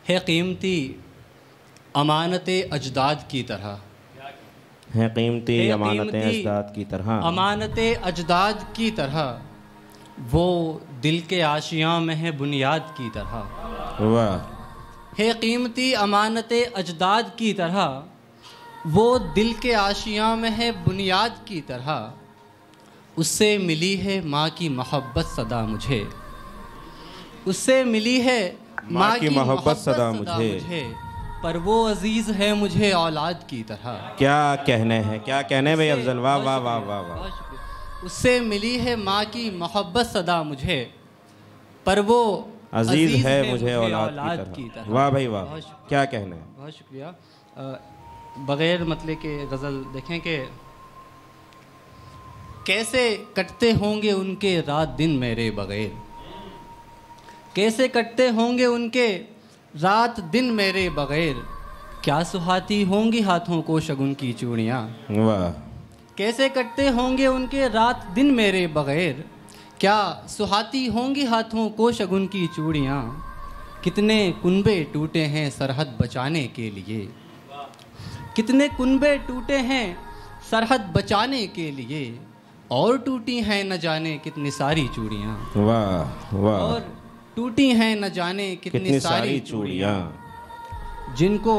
है कीमती अमानते अजदाद की तरह, है कीमती अमानतें अजदाद की तरह, अमानते अजदाद की तरह, वो दिल के आशियाँ में है बुनियाद की तरह। वाह। है कीमती अमानते अजदाद की तरह, वो दिल के आशियाँ में है बुनियाद की तरह। उससे मिली है माँ की मोहब्बत सदा मुझे, उससे मिली है माँ की मोहब्बत सदा मुझे, पर वो अजीज़ है मुझे औलाद की तरह। क्या कहने हैं, क्या कहने भाई अफजल, वाह वाह वाह वाह वाह। उससे मिली है माँ की मोहब्बत सदा मुझे, पर वो अजीज है मुझे औलाद की तरह। वाह भाई वाह, क्या कहने हैं। बहुत शुक्रिया। बग़ैर मतलब के गज़ल देखें कि कैसे कटते होंगे उनके रात दिन मेरे बग़ैर, कैसे कटते होंगे उनके रात दिन मेरे बग़ैर, क्या सुहाती होंगी हाथों को शगुन की चूड़ियाँ। वाह। कैसे कटते होंगे उनके रात दिन मेरे बग़ैर, क्या सुहाती होंगी हाथों को शगुन की चूड़ियाँ। कितने कुनबे टूटे हैं सरहद बचाने के लिए, कितने कुनबे टूटे हैं सरहद बचाने के लिए, और टूटी हैं न जाने कितनी सारी चूड़ियाँ। वाह वाह। और टूटी हैं न जाने कितनी सारी चूड़ियाँ, जिनको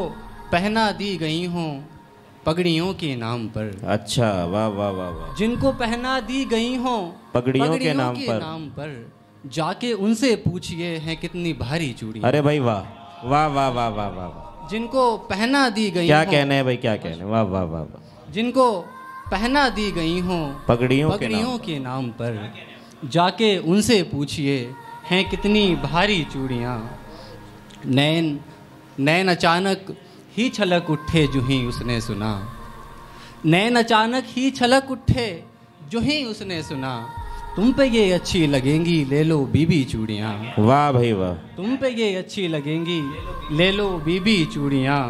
पहना दी गई हों पगड़ियों के नाम पर। अच्छा, वाह वाह वाह वाह। जिनको पहना दी गई हों पगड़ियों के नाम पर, जाके उनसे पूछिए हैं कितनी भारी चूड़ियाँ। अरे भाई वाह वाह वाह वाह वाह वाह। जिनको पहना दी गई, क्या कहने हैं भाई, क्या कहने, वाह वाह वाह वाह। जिनको पहना दी गई हों पगड़ियों के नाम पर, जाके उनसे पूछिए हैं कितनी भारी चूड़ियाँ। नैन नैन अचानक ही छलक उठे जो ही उसने सुना, नैन अचानक ही छलक उठे जो ही उसने सुना, तुम पे ये अच्छी लगेंगी ले लो बीबी चूड़ियाँ। वाह भाई वाह। तुम पे ये अच्छी लगेंगी ले लो बीबी चूड़ियाँ।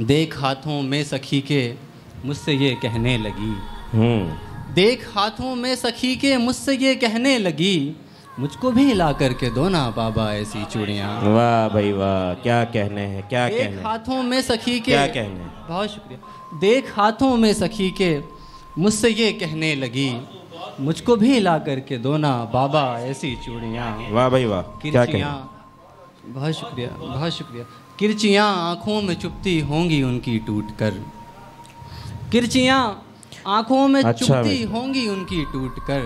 देख हाथों में सखी के मुझसे ये कहने लगी, देख हाथों में सखी के मुझसे ये कहने लगी, मुझको भी ला करके दो ना बाबा ऐसी चूड़ियाँ। वाह भाई वाह, क्या कहने हैं, क्या कहने। देख हाथों में सखी के, क्या कहने। बहुत शुक्रिया। देख हाथों में सखी के मुझसे ये कहने लगी, मुझको भी ला करके दो ना बाबा ऐसी चूड़ियाँ। वाह भाई वाह, क्या कहने। बहुत शुक्रिया, बहुत शुक्रिया। किरचियाँ आँखों में चुपती होंगी उनकी टूट कर, किरचियाँ आँखों में चुपती होंगी उनकी टूट कर,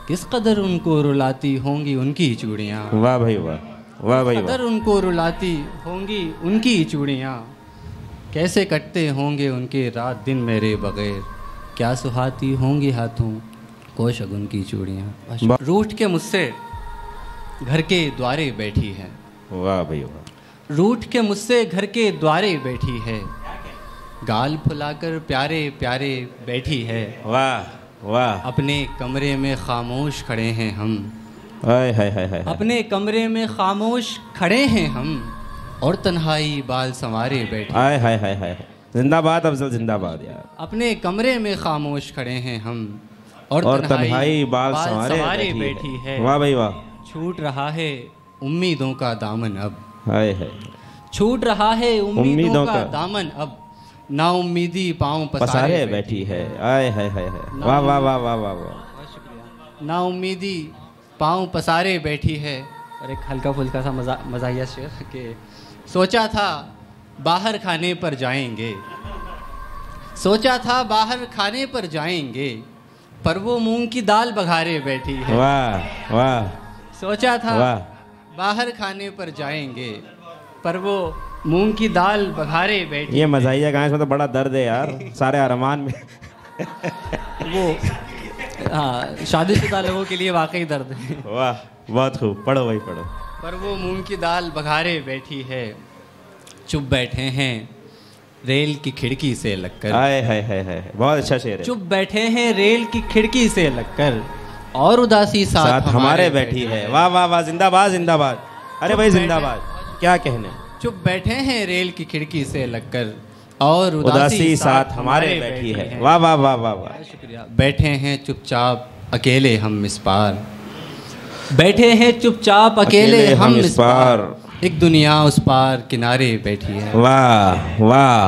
किस कदर उनको रुलाती होंगी उनकी चूड़ियाँ। वाह भाई वाह, वाह भाई वाह। कदर उनको रुलाती होंगी उनकी चूड़ियाँ, कैसे कटते होंगे उनके रात दिन मेरे बग़ैर, क्या सुहाती होंगी हाथों को शगुन की चूड़ियाँ। रूठ के मुझसे घर के द्वारे बैठी है। वाह भाई वाह। रूठ के मुझसे घर के द्वारे बैठी है, गाल फुलाकर प्यारे प्यारे बैठी है। वाह वाह। अपने कमरे में खामोश खड़े हैं हम, हाय हाय हाय हाय। अपने कमरे में खामोश खड़े हैं हम, और तन्हाई बाल संवारे बैठे। हाय हाय हाय हाय। जिंदाबाद अफजल, जिंदाबाद यार। अपने कमरे में खामोश खड़े हैं हम, और तन्हाई बाल संवारे बैठी है। वाह भाई वाह। छूट रहा है उम्मीदों का दामन अब, हाय हाय। छूट रहा है उम्मीदों का दामन अब, ना उम्मीदी पाँव पसारे बैठी है। आय हाय हाय हाय। वाह वाह वाह वाह वाह वाह। ना उम्मीदी पाँव पसारे बैठी है। और एक हल्का फुल्का सा मज़ाहिया शेर के, सोचा था बाहर खाने पर जाएंगे, सोचा था बाहर खाने पर जाएंगे, पर वो मूंग की दाल बघारे बैठी है। वाह वाह। सोचा था बाहर खाने पर जाएंगे, पर वो मूंग की दाल बघारे बैठी। ये मज़ाहिया गाने में तो बड़ा दर्द है यार, सारे अरमान में। वो हाँ, शादीशुदा लोगों के लिए वाकई दर्द है। वाह, बहुत खूब, पढ़ो भाई पढ़ो। पर वो मूंग की दाल बघारे बैठी है, चुप बैठे हैं रेल की खिड़की से लगकर। हाय हाय हाय हाय, बहुत अच्छा शेर है। चुप बैठे हैं रेल की खिड़की से लगकर, और उदासी साथ हमारे बैठी है। वाह वाह वाह, जिंदाबाद जिंदाबाद। अरे भाई जिंदाबाद, क्या कहने। चुप बैठे हैं रेल की खिड़की से लगकर, और उदासी साथ हमारे बैठी है। वाह वाह वाह वाह वाह, शुक्रिया। बैठे हैं चुपचाप अकेले हम इस पार, बैठे हैं चुपचाप अकेले हम इस पार, एक दुनिया उस पार किनारे बैठी है। वाह वाह।